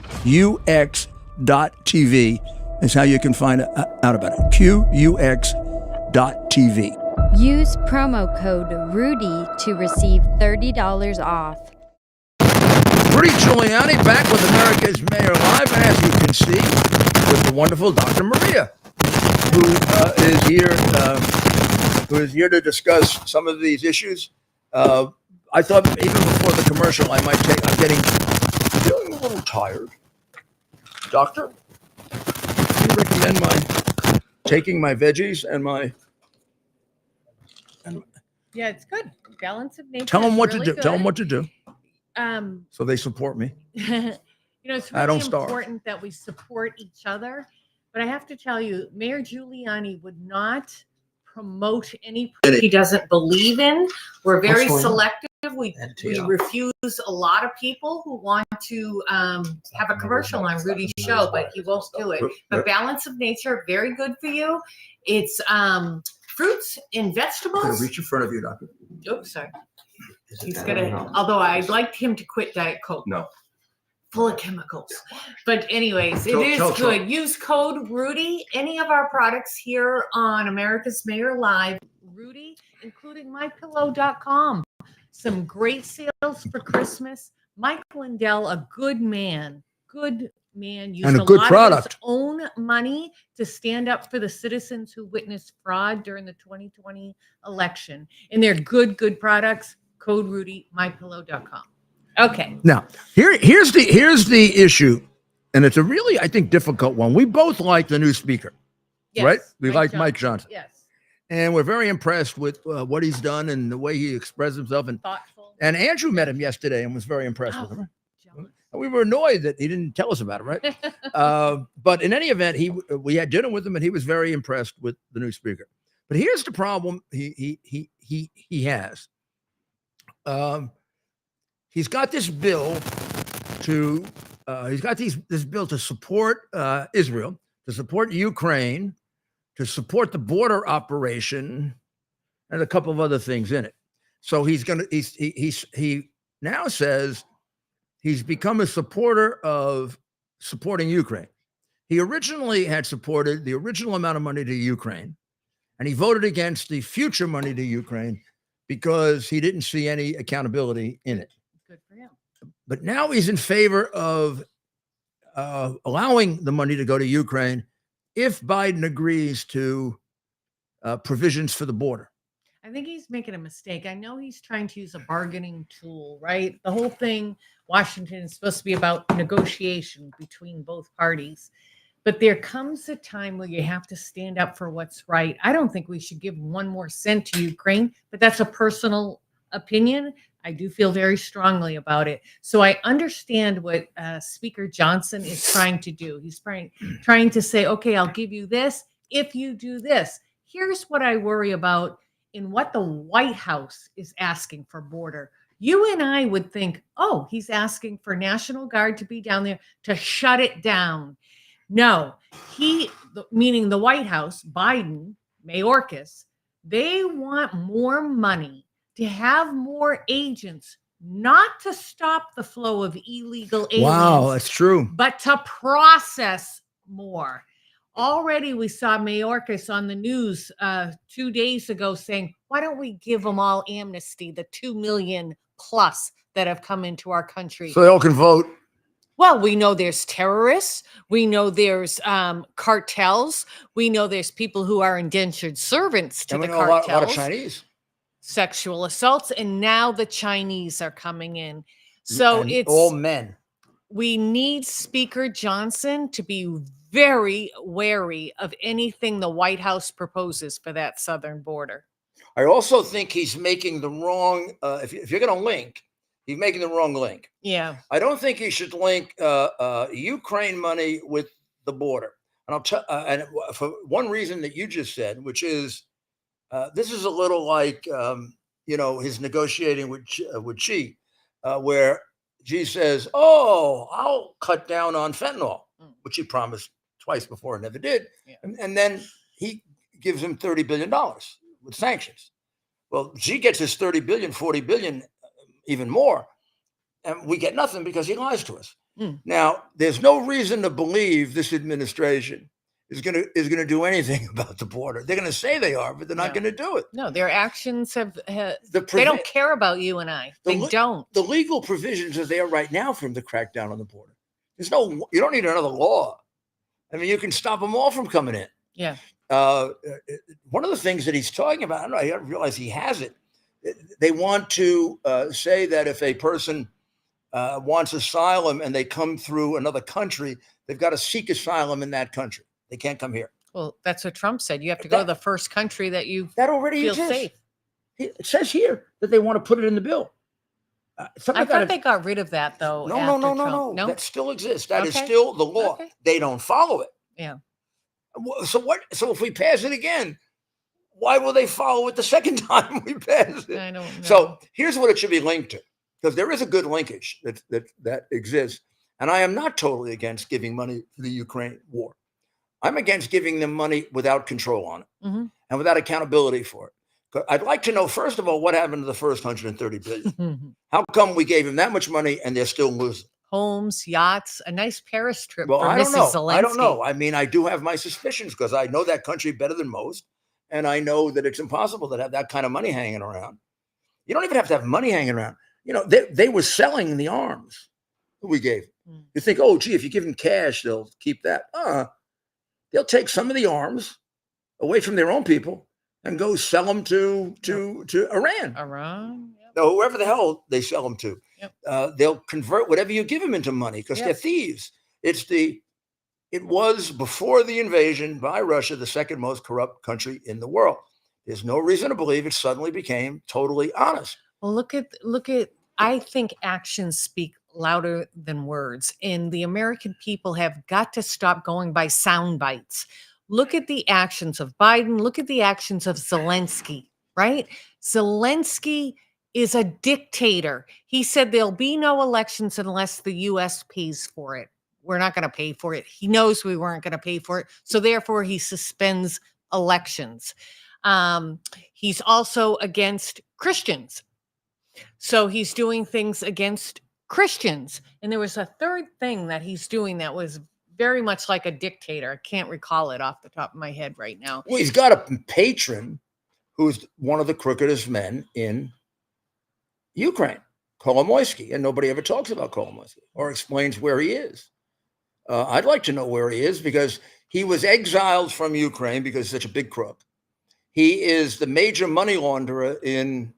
is how you can find out about it. QUX.TV. Use promo code RUDY to receive $30 off. Rudy Giuliani back with America's Mayor Live, and as you can see, with the wonderful Dr. Maria, who is here to discuss some of these issues. I thought even before the commercial, I'm feeling a little tired. Doctor, do you recommend taking my veggies and my... Yeah, it's good. Balance of nature. Tell them what really to do. Good. Tell them what to do. So they support me. It's really important that we support each other. But I have to tell you, Mayor Giuliani would not promote any he doesn't believe in. We're very selective. We refuse a lot of people who want to have a commercial on Rudy's show, but he won't do it. But Balance of Nature, very good for you. It's fruits and vegetables. Reach in front of you, Doctor. Oops, sorry. He's gonna. Although I'd like him to quit Diet Coke. No. Full of chemicals. But anyways, it is good. Use code Rudy. Any of our products here on America's Mayor Live, Rudy, including MyPillow.com. Some great sales for Christmas. Mike Lindell, a good man, good man used And a a good lot of product. his own money to stand up for the citizens who witnessed fraud during the 2020 election. And they're good products. Code Rudy, mypillow.com. Okay. Now, here's the issue, and it's a really, I think, difficult one. We both like the new speaker, Yes, right? We like Mike Johnson. Yes. And we're very impressed with what he's done and the way he expressed himself. Thoughtful. And Andrew met him yesterday and was very impressed with him. Jealous. And we were annoyed that he didn't tell us about it, right? But in any event, we had dinner with him, and he was very impressed with the new speaker. But here's the problem he has. He's got this bill to this bill to support Israel, to support Ukraine, to support the border operation, and a couple of other things in it. So he now says he's become a supporter of supporting Ukraine. He originally had supported the original amount of money to Ukraine, and he voted against the future money to Ukraine because he didn't see any accountability in it. Good for him. But now he's in favor of allowing the money to go to Ukraine if Biden agrees to provisions for the border. I think he's making a mistake. I know he's trying to use a bargaining tool, right? The whole thing, Washington is supposed to be about negotiation between both parties. But there comes a time where you have to stand up for what's right. I don't think we should give one more cent to Ukraine, but that's a personal opinion. I do feel very strongly about it. So I understand what Speaker Johnson is trying to do. He's trying to say, okay, I'll give you this if you do this. Here's what I worry about in what the White House is asking for border. You and I would think, oh, he's asking for National Guard to be down there to shut it down. No, meaning the White House, Biden, Mayorkas, they want more money to have more agents, not to stop the flow of illegal aliens. Wow, that's true. But to process more. Already we saw Mayorkas on the news 2 days ago saying, why don't we give them all amnesty, the 2 million plus that have come into our country? So they all can vote. Well, we know there's terrorists. We know there's cartels. We know there's people who are indentured servants to the cartels. A lot of Chinese. Sexual assaults. And now the Chinese are coming in. So And it's all men. We need Speaker Johnson to be very wary of anything the White House proposes for that southern border. I also think he's making the wrong, if you're going to link, he's making the wrong link. Yeah. I don't think he should link Ukraine money with the border. And I'll tell, and for one reason that you just said, which is this is a little like, his negotiating with Xi, where Xi says, oh, I'll cut down on fentanyl, which he promised twice before and never did. Yeah. And then he gives him $30 billion with sanctions. Well, Xi gets his 30 billion, 40 billion, even more. And we get nothing because he lies to us. Now, there's no reason to believe this administration is going to do anything about the border. They're going to say they are, but they're not going to do it. No, their actions they don't care about you and I. They don't. The legal provisions as they are right now for him to crack down on the border. You don't need another law. I mean, you can stop them all from coming in. Yeah. One of the things that he's talking about, I don't realize he has it. They want to say that if a person wants asylum and they come through another country, they've got to seek asylum in that country. They can't come here. Well, that's what Trump said. You have to go to the first country that you that already feel exists. safe. It says here that they want to put it in the bill. I thought they got rid of that, though. No. That still exists. That is Okay. still the law. Okay. They don't follow it. Yeah. So what? So if we pass it again, why will they follow it the second time we pass it? I don't know. So here's what it should be linked to, because there is a good linkage that exists. And I am not totally against giving money to the Ukraine war. I'm against giving them money without control on it and without accountability for it. I'd like to know, first of all, what happened to the first 130 billion? How come we gave them that much money and they're still losing? Homes, yachts, a nice Paris trip Well, for I don't know. Mrs. Zelensky. I don't know. I mean, I do have my suspicions because I know that country better than most. And I know that it's impossible to have that kind of money hanging around. You don't even have to have money hanging around. They were selling the arms that we gave. You think, oh, gee, if you give them cash, they'll keep that. They'll take some of the arms away from their own people and go sell them to Iran. Iran. Yep. No, whoever the hell they sell them to. Yep. They'll convert whatever you give them into money because Yep. they're thieves. It was before the invasion by Russia, the second most corrupt country in the world. There's no reason to believe it suddenly became totally honest. Well, look at. I think actions speak louder than words, and the American people have got to stop going by sound bites. Look at the actions of Biden. Look at the actions of Zelensky. Right? Zelensky is a dictator. He said there'll be no elections unless the U.S. pays for it. We're not going to pay for it. He knows we weren't going to pay for it. So therefore, he suspends elections. He's also against Christians. So he's doing things against Christians. And there was a third thing that he's doing that was very much like a dictator. I can't recall it off the top of my head right now. Well, he's got a patron who's one of the crookedest men in Ukraine, Kolomoisky, and nobody ever talks about Kolomoisky or explains where he is. I'd like to know where he is because he was exiled from Ukraine because he's such a big crook. He is the major money launderer in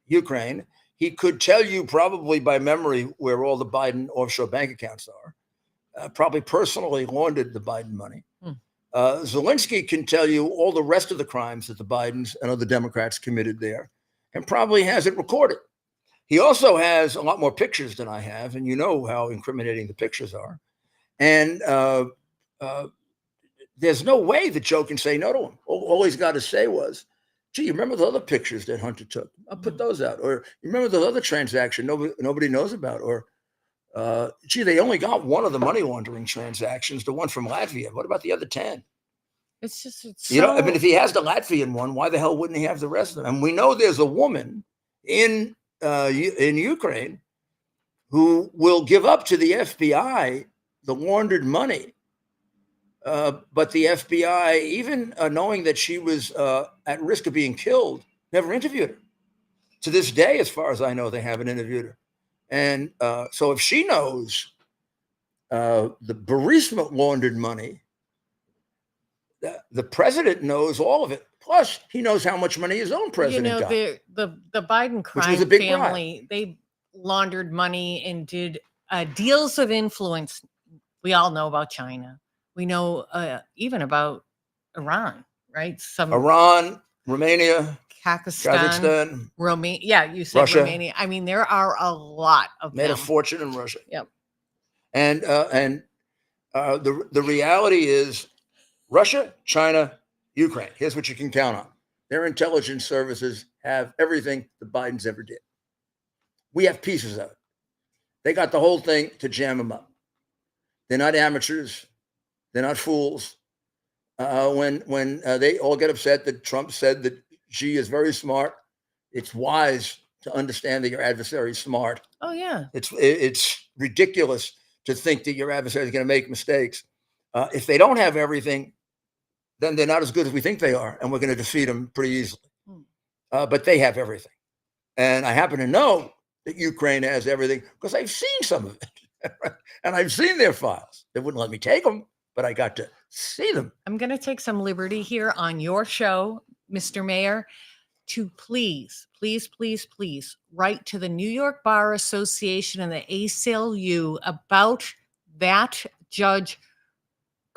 Ukraine. He could tell you probably by memory where all the Biden offshore bank accounts are, probably personally laundered the Biden money. Zelensky can tell you all the rest of the crimes that the Bidens and other Democrats committed there and probably has it recorded. He also has a lot more pictures than I have, and you know how incriminating the pictures are. And there's no way that Joe can say no to him. All he's got to say was, gee, you remember the other pictures that Hunter took? I'll put those out. Or you remember the other transaction nobody knows about? Or, gee, they only got one of the money laundering transactions, the one from Latvia. What about the other 10? It's just, I mean, if he has the Latvian one, why the hell wouldn't he have the rest of them? And we know there's a woman in Ukraine who will give up to the FBI the laundered money. But the FBI, even knowing that she was at risk of being killed, never interviewed her. To this day, as far as I know, they haven't interviewed her. And so if she knows the Burisma laundered money, the president knows all of it. Plus, he knows how much money his own president got. The Biden crime family, they laundered money and did deals of influence. We all know about China. We know even about Iran, right? Iran, Romania, Kazakhstan, Romania. Yeah, you said Russia. Romania. I mean, there are a lot of made them. a fortune in Russia. Yep. And the reality is Russia, China, Ukraine. Here's what you can count on. Their intelligence services have everything the Bidens ever did. We have pieces of it. They got the whole thing to jam them up. They're not amateurs. They're not fools. When they all get upset that Trump said that Xi is very smart, it's wise to understand that your adversary is smart. Oh, yeah. It's ridiculous to think that your adversary is going to make mistakes. If they don't have everything, then they're not as good as we think they are, and we're going to defeat them pretty easily. But they have everything. And I happen to know that Ukraine has everything because I've seen some of it. And I've seen their files. They wouldn't let me take them, but I got to see them. I'm going to take some liberty here on your show, Mr. Mayor, to please write to the New York Bar Association and the ACLU about that Judge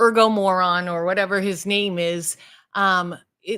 Ergo Moron or whatever his name is.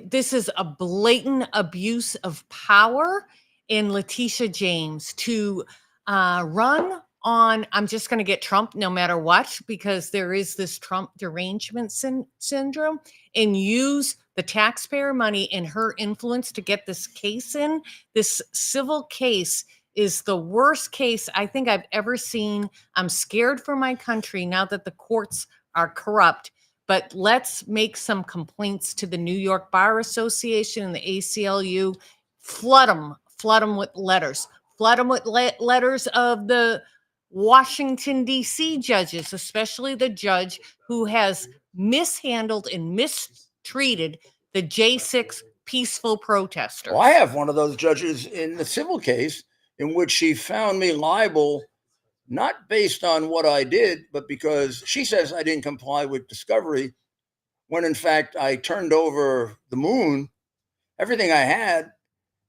This is a blatant abuse of power in Letitia James to run on, I'm just going to get Trump no matter what, because there is this Trump derangement syndrome, and use the taxpayer money and her influence to get this case in. This civil case is the worst case I think I've ever seen. I'm scared for my country now that the courts are corrupt, but let's make some complaints to the New York Bar Association and the ACLU. Flood them with letters. Flood them with letters of the Washington, D.C. judges, especially the judge who has mishandled and mistreated the J6 peaceful protesters. Well, I have one of those judges in the civil case in which she found me liable not based on what I did, but because she says I didn't comply with discovery, when in fact I turned over the moon, everything I had,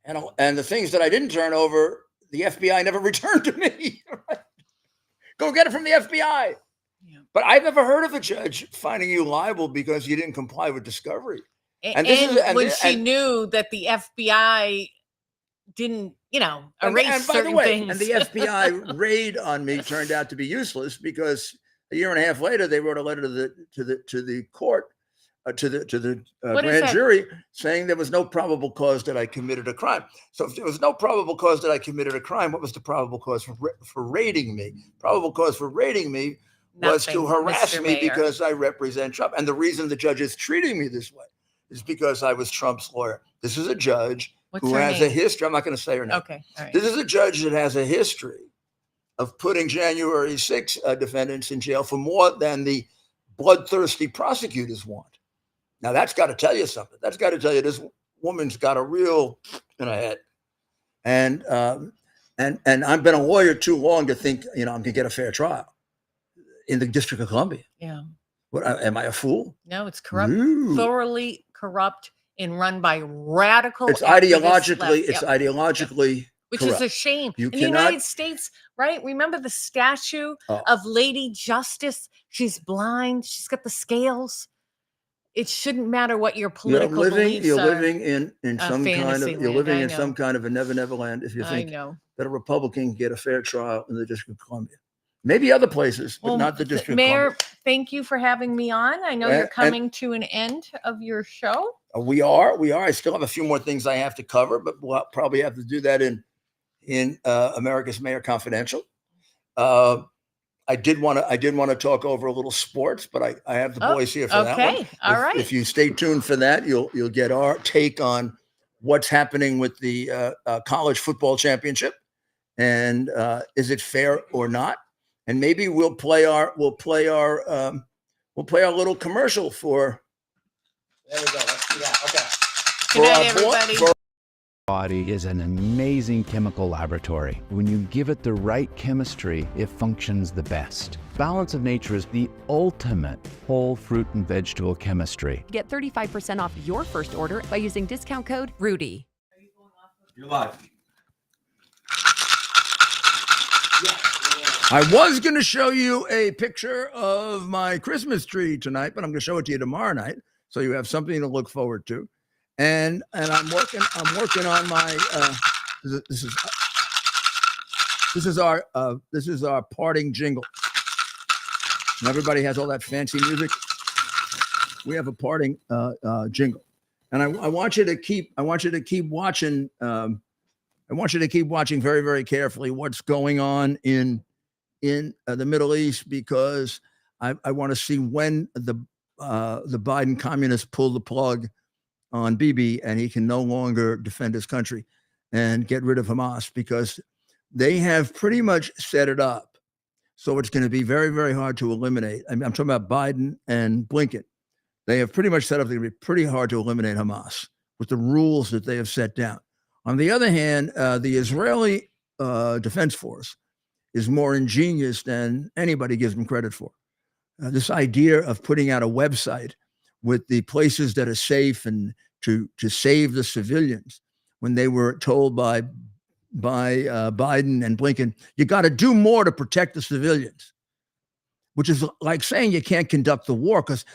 and the things that I didn't turn over, the FBI never returned to me. Go get it from the FBI. Yeah. But I've never heard of a judge finding you liable because you didn't comply with discovery. And when she knew that the FBI didn't, erase certain things. And the FBI raid on me turned out to be useless because a year and a half later they wrote a letter to the court, to the grand jury, saying there was no probable cause that I committed a crime. So if there was no probable cause that I committed a crime, what was the probable cause for raiding me? Probable cause for raiding me was to harass me because I represent Trump. And the reason the judge is treating me this way is because I was Trump's lawyer. This is a judge who has a history. I'm not going to say her name. Okay. All right. This is a judge that has a history of putting January 6 defendants in jail for more than the bloodthirsty prosecutors want. Now, that's got to tell you something. That's got to tell you this woman's got a real in her head. And I've been a lawyer too long to think, I'm going to get a fair trial in the District of Columbia. Yeah. What, am I a fool? No, it's corrupt, thoroughly corrupt and run by radical. It's ideologically, ideologically which corrupt. Is a shame. In the United States, right? Remember the statue of Lady Justice? She's blind. She's got the scales. It shouldn't matter what your political beliefs you're are. Living in some kind of you're living in some kind of a never land if you think that a Republican can get a fair trial in the District of Columbia. Maybe other places, but not the District Mayor, of Columbia. Thank you for having me on. I know you're coming to an end of your show. We are. I still have a few more things I have to cover, but we'll probably have to do that in America's Mayor Confidential. I did want to talk over a little sports, but I have the boys here for that one. All right. If you stay tuned for that, you'll get our take on what's happening with the college football championship, and is it fair or not? And maybe we'll play our little commercial for. There we go. Let's do that. Okay. Good night, everybody. Body is an amazing chemical laboratory. When you give it the right chemistry, it functions the best. Balance of Nature is the ultimate whole fruit and vegetable chemistry. Get 35% off your first order by using discount code RUDY. You're live. I was going to show you a picture of my Christmas tree tonight, but I'm going to show it to you tomorrow night, so you have something to look forward to. And I'm working on my this is our parting jingle. And everybody has all that fancy music. We have a parting jingle, and I want you to keep watching. I want you to keep watching very, very carefully what's going on in the Middle East, because I want to see when the Biden communists pull the plug on Bibi and he can no longer defend his country and get rid of Hamas, because they have pretty much set it up so it's going to be very, very hard to eliminate. I'm talking about Biden and Blinken. They have pretty much set up to be pretty hard to eliminate Hamas with the rules that they have set down. On the other hand, the Israeli Defense Force is more ingenious than anybody gives them credit for. This idea of putting out a website with the places that are safe and to save the civilians, when they were told by Biden and Blinken, you got to do more to protect the civilians, which is like saying you can't conduct the war, because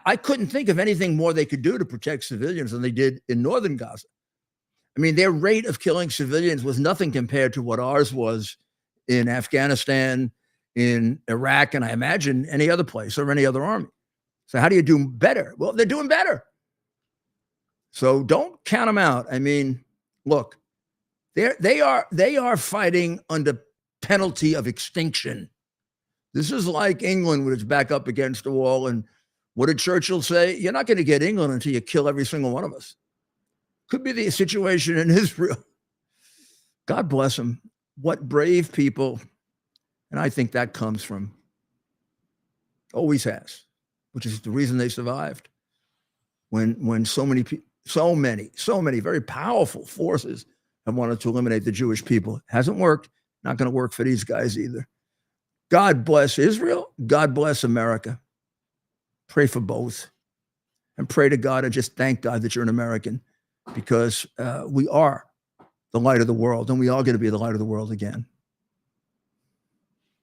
I couldn't think of anything more they could do to protect civilians than they did in northern Gaza. I mean, their rate of killing civilians was nothing compared to what ours was in Afghanistan, in Iraq, and I imagine any other place or any other army. So how do you do better? Well, they're doing better. So don't count them out. I mean, look, they are fighting under penalty of extinction. This is like England with its back up against the wall. And what did Churchill say? You're not going to get England until you kill every single one of us. Could be the situation in Israel. God bless them. What brave people. And I think that comes from, always has, which is the reason they survived. When so many very powerful forces have wanted to eliminate the Jewish people. Hasn't worked. Not going to work for these guys either. God bless Israel. God bless America. Pray for both. And pray to God and just thank God that you're an American, because we are the light of the world, and we are going to be the light of the world again.